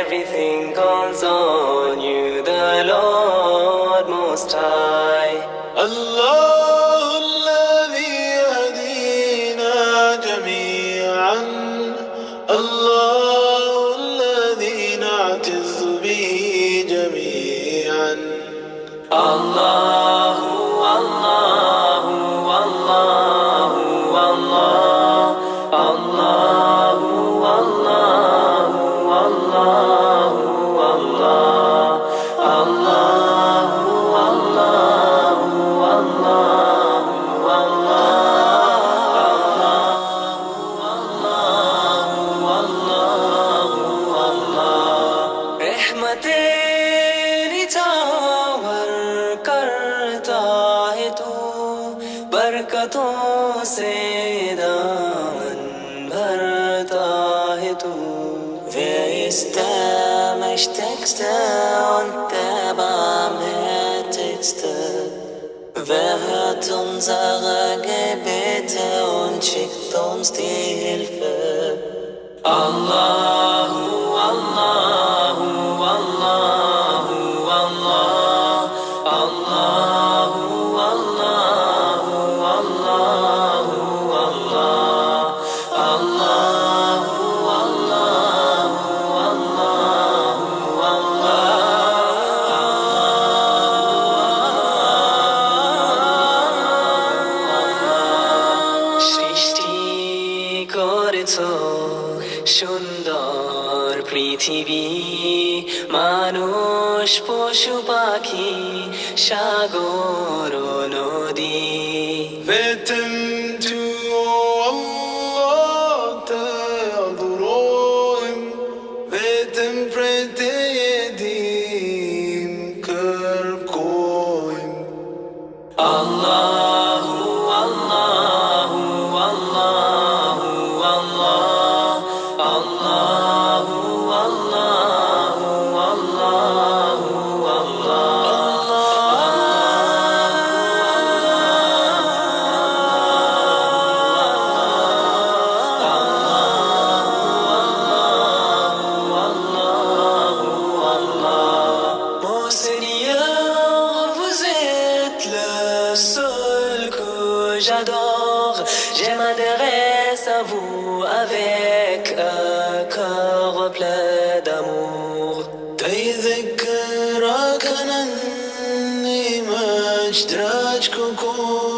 everything calls on you, the Lord Most High. الله الذي يهدينا جميعا، الله الذي نعتز به جميعا. الله الله الله الله الله الله الله الله الله बरकतों से दामन भरता है तू. Wer ist der Mächtigste und der Barmherzigste? Wer hört unsere Gebete und schickt uns die Hilfe? Allahu, Allahu, Allahu, Allah, Allahu, Allahu, Allahu, Allah, Allahu, Allahu, Allahu, Allah. সৃষ্টি করেছো সুন্দর পৃথিবী, মানুষ পশু পাখি সাগর নদী. Beten du, Allah, te adorim. Beten prete yedim kërkojm. Allahu, Allahu, Allahu, Allah, Allahu, Allahu, Allahu, Mon Seigneur, vous êtes le seul que j'adore. Je m'adresse à vous avec un cœur plein d'amour. تذكرك أنني ما اشتراك كون